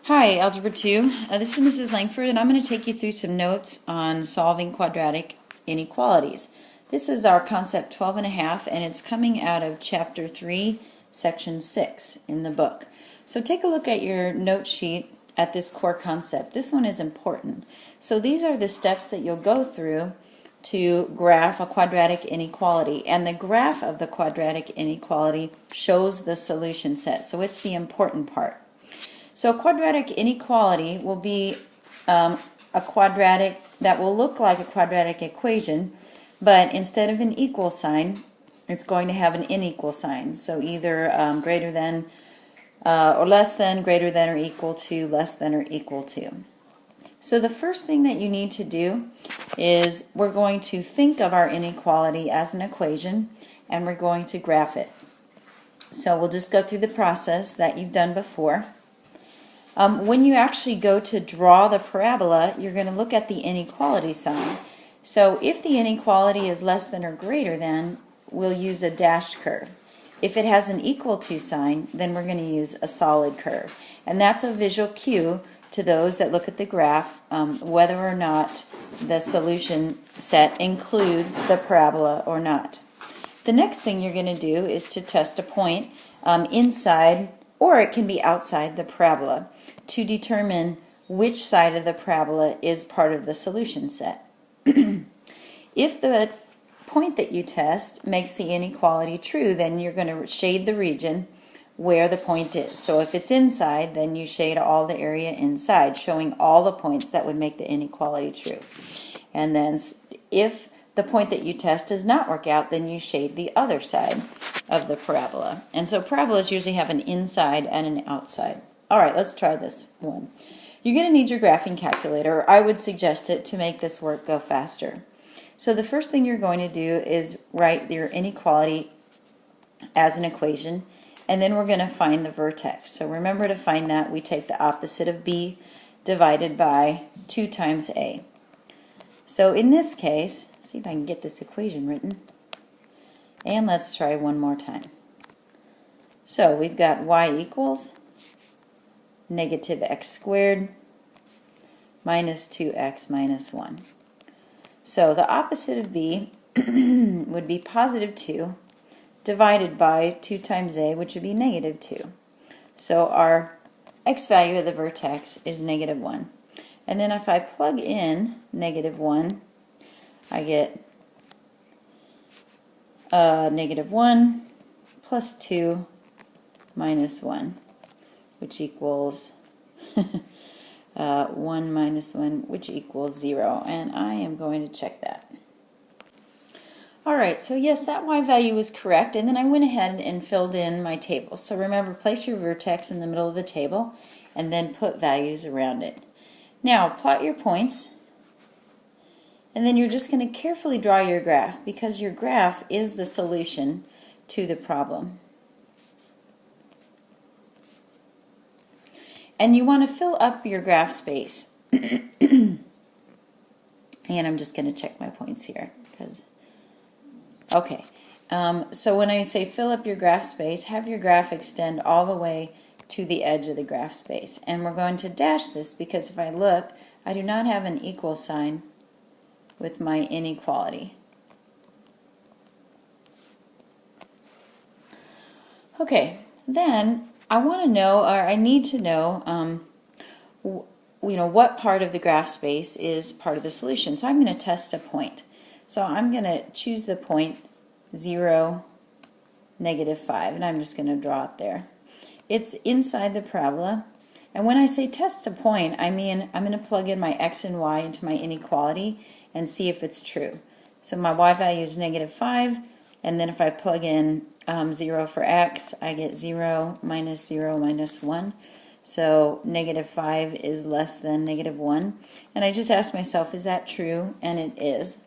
Hi, Algebra 2. This is Mrs. Langford, and I'm going to take you through some notes on solving quadratic inequalities. This is our concept 12 and a half, and it's coming out of Chapter 3, Section 6 in the book. So take a look at your note sheet at this core concept. This one is important. So these are the steps that you'll go through to graph a quadratic inequality, and the graph of the quadratic inequality shows the solution set. So it's the important part. So a quadratic inequality will be a quadratic that will look like a quadratic equation, but instead of an equal sign, it's going to have an unequal sign. So either greater than or less than, greater than or equal to, less than or equal to. So the first thing that you need to do is we're going to think of our inequality as an equation, and we're going to graph it. So we'll just go through the process that you've done before. When you actually go to draw the parabola, you're going to look at the inequality sign. So if the inequality is less than or greater than, we'll use a dashed curve. If it has an equal to sign, then we're going to use a solid curve. And that's a visual cue to those that look at the graph, whether or not the solution set includes the parabola or not. The next thing you're going to do is to test a point inside, or it can be outside the parabola, to determine which side of the parabola is part of the solution set. If the point that you test makes the inequality true, then you're going to shade the region where the point is. So if it's inside, then you shade all the area inside, showing all the points that would make the inequality true. And then if the point that you test does not work out, then you shade the other side of the parabola. And so parabolas usually have an inside and an outside. All right, let's try this one. You're going to need your graphing calculator, or I would suggest it to make this work go faster. So the first thing you're going to do is write your inequality as an equation, and then we're going to find the vertex. So remember to find that, we take the opposite of b divided by 2 times a. So in this case, let's see if I can get this equation written. And let's try one more time. So we've got y equals negative x squared minus 2x minus 1. So the opposite of b would be positive 2 divided by 2 times a, which would be negative 2. So our x value of the vertex is negative 1. And then if I plug in negative 1, I get negative 1 plus 2 minus 1, which equals 1 minus 1, which equals 0. And I am going to check that. Alright, so yes, that y value was correct, and then I went ahead and filled in my table. So remember, place your vertex in the middle of the table, and then put values around it. Now, plot your points, and then you're just going to carefully draw your graph, because your graph is the solution to the problem. And you want to fill up your graph space. And I'm just going to check my points here, because okay. So when I say fill up your graph space, have your graph extend all the way to the edge of the graph space. And we're going to dash this because if I look, I do not have an equal sign with my inequality. Okay, then I want to know, or I need to know, what part of the graph space is part of the solution. So I'm going to test a point. So I'm going to choose the point 0, negative 5, and I'm just going to draw it there. It's inside the parabola, and when I say test a point, I mean I'm going to plug in my x and y into my inequality and see if it's true. So my y value is negative 5, and then if I plug in 0 for x, I get 0 minus 1. So negative 5 is less than negative 1. And I just asked myself, is that true? And it is.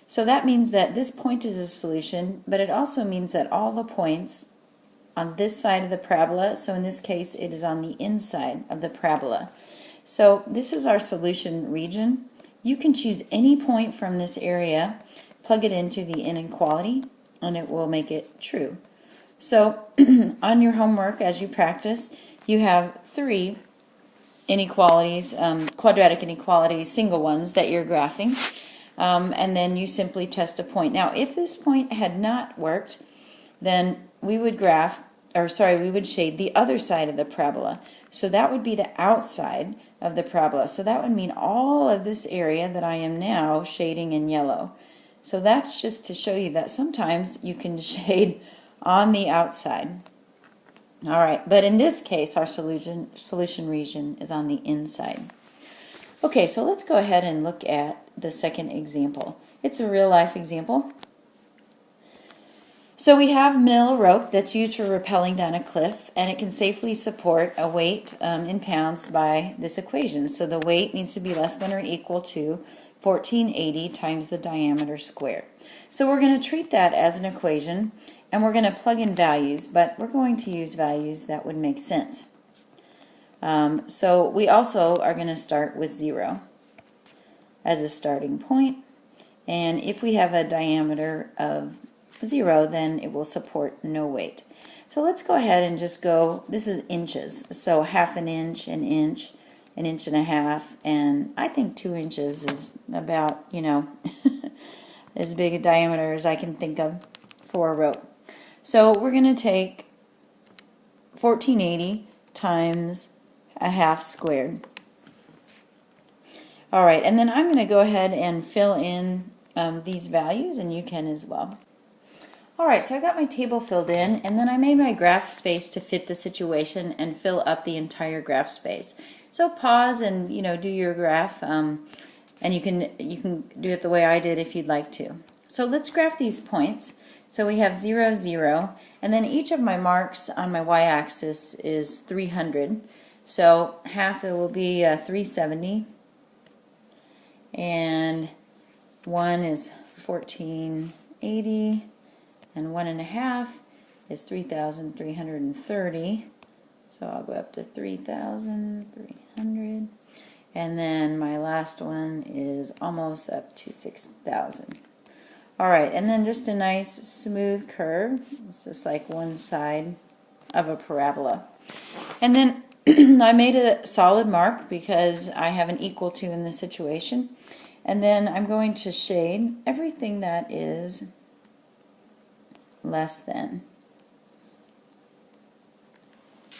So that means that this point is a solution, but it also means that all the points on this side of the parabola, so in this case it is on the inside of the parabola. So this is our solution region. You can choose any point from this area, plug it into the inequality, and it will make it true. So on your homework, as you practice, you have 3 inequalities, quadratic inequalities, single ones that you're graphing. And then you simply test a point. Now, if this point had not worked, then we would we would shade the other side of the parabola. So that would be the outside of the parabola. So that would mean all of this area that I am now shading in yellow. So that's just to show you that sometimes you can shade on the outside. All right, but in this case, our solution region is on the inside. Okay, so let's go ahead and look at the second example. It's a real-life example. So we have manila rope that's used for rappelling down a cliff, and it can safely support a weight in pounds by this equation. So the weight needs to be less than or equal to 1480 times the diameter squared. So we're going to treat that as an equation, and we're going to plug in values, but we're going to use values that would make sense. So we also are going to start with 0 as a starting point, and if we have a diameter of 0, then it will support no weight. So let's go ahead and just go, this is inches, so half an inch, an inch and a half, and I think 2 inches is about, as big a diameter as I can think of for a rope. So we're going to take 1480 times a half squared. All right, and then I'm going to go ahead and fill in these values, and you can as well. All right, so I got my table filled in, and then I made my graph space to fit the situation and fill up the entire graph space. So pause and do your graph, and you can do it the way I did if you'd like to. So let's graph these points. So we have 0, 0, and then each of my marks on my y-axis is 300. So half it will be 370, and 1 is 1480. And 1 1/2 is 3,330. So I'll go up to 3,300. And then my last one is almost up to 6,000. All right, and then just a nice smooth curve. It's just like one side of a parabola. And then I made a solid mark because I have an equal to in this situation. And then I'm going to shade everything that is less than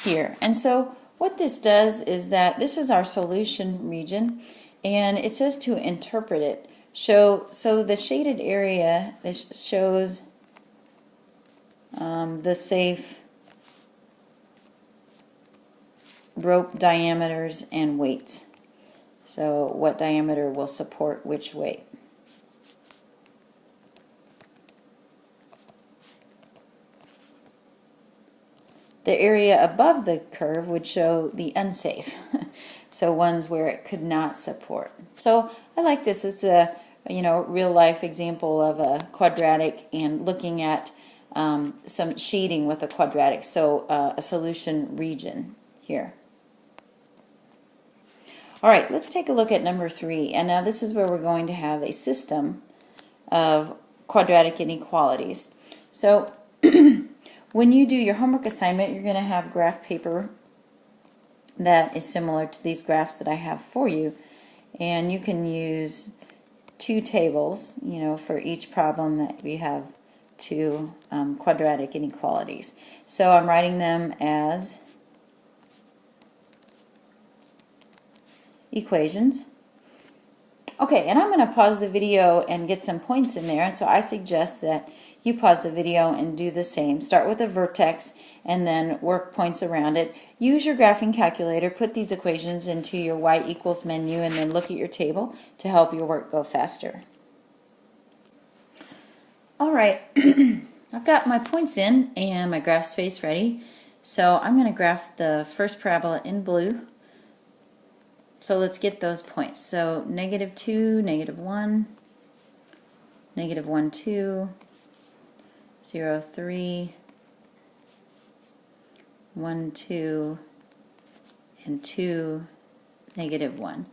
here. And so what this does is that this is our solution region, and it says to interpret it. So the shaded area, this shows the safe rope diameters and weights. So what diameter will support which weight. The area above the curve would show the unsafe, so ones where it could not support. So I like this. It's a real life example of a quadratic and looking at some shading with a quadratic. So a solution region here. All right, let's take a look at number 3. And now this is where we're going to have a system of quadratic inequalities. So when you do your homework assignment, you're going to have graph paper that is similar to these graphs that I have for you. And you can use 2 tables, for each problem that we have 2 quadratic inequalities. So I'm writing them as equations. Okay, and I'm going to pause the video and get some points in there, and so I suggest that you pause the video and do the same. Start with a vertex and then work points around it. Use your graphing calculator, put these equations into your y equals menu, and then look at your table to help your work go faster. All right, I've got my points in and my graph space ready. So I'm going to graph the first parabola in blue. So let's get those points. So -2, -1, -1, 2, 0, 3, 1, 2, and 2, -1.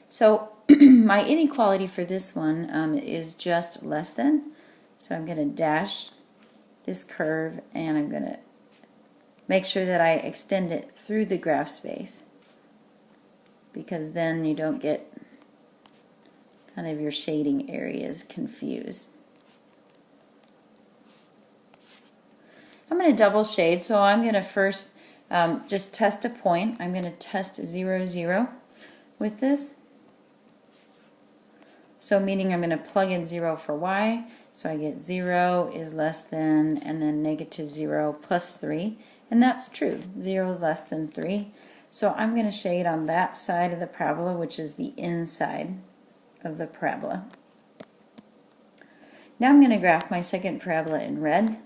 So my inequality for this one is just less than. So I'm going to dash this curve, and I'm going to make sure that I extend it through the graph space. because then you don't get kind of your shading areas confused. I'm going to double shade, so I'm going to first just test a point. I'm going to test 0, 0 with this. So meaning I'm going to plug in 0 for y, so I get 0 is less than, and then negative 0 plus 3, and that's true. 0 is less than 3. So I'm going to shade on that side of the parabola, which is the inside of the parabola. Now I'm going to graph my second parabola in red.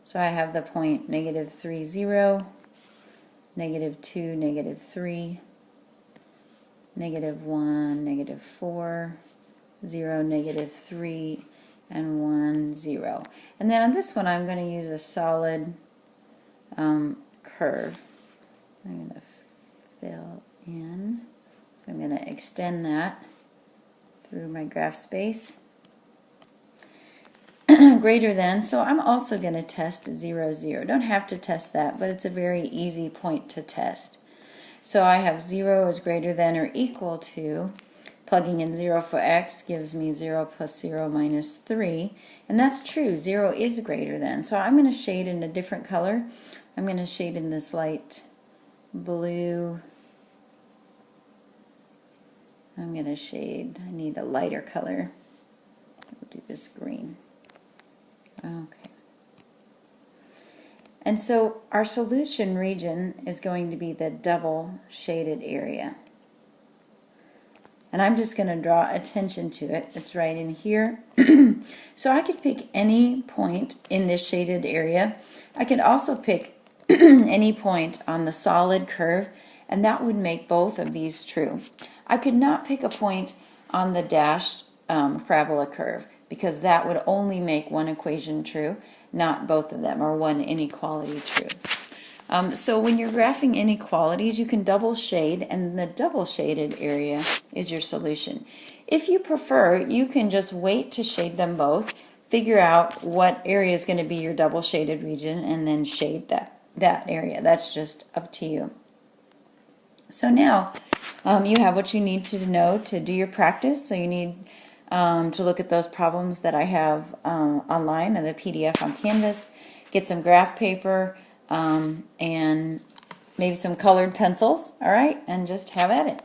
So I have the point negative 3, 0, negative 2, negative 3, negative 1, negative 4, 0, negative 3, and 1, 0. And then on this one I'm going to use a solid curve. I'm going to fill in. So I'm going to extend that through my graph space. Greater than, so I'm also going to test 0, 0. Don't have to test that, but it's a very easy point to test. So I have 0 is greater than or equal to, plugging in 0 for x gives me 0 plus 0 minus 3, and that's true, 0 is greater than. So I'm going to shade in a different color. I'm going to shade in this light blue. I'm going to shade, I need a lighter color. We'll do this green. Okay. And so our solution region is going to be the double shaded area. And I'm just going to draw attention to it. It's right in here. So I could pick any point in this shaded area. I could also pick any point on the solid curve, and that would make both of these true. I could not pick a point on the dashed parabola curve, because that would only make one equation true, not both of them, or one inequality true. So when you're graphing inequalities, you can double shade, and the double shaded area is your solution. If you prefer, you can just wait to shade them both, figure out what area is going to be your double shaded region, and then shade that area. That's just up to you. So now you have what you need to know to do your practice. So you need to look at those problems that I have online in the PDF on Canvas, get some graph paper, and maybe some colored pencils, all right, and just have at it.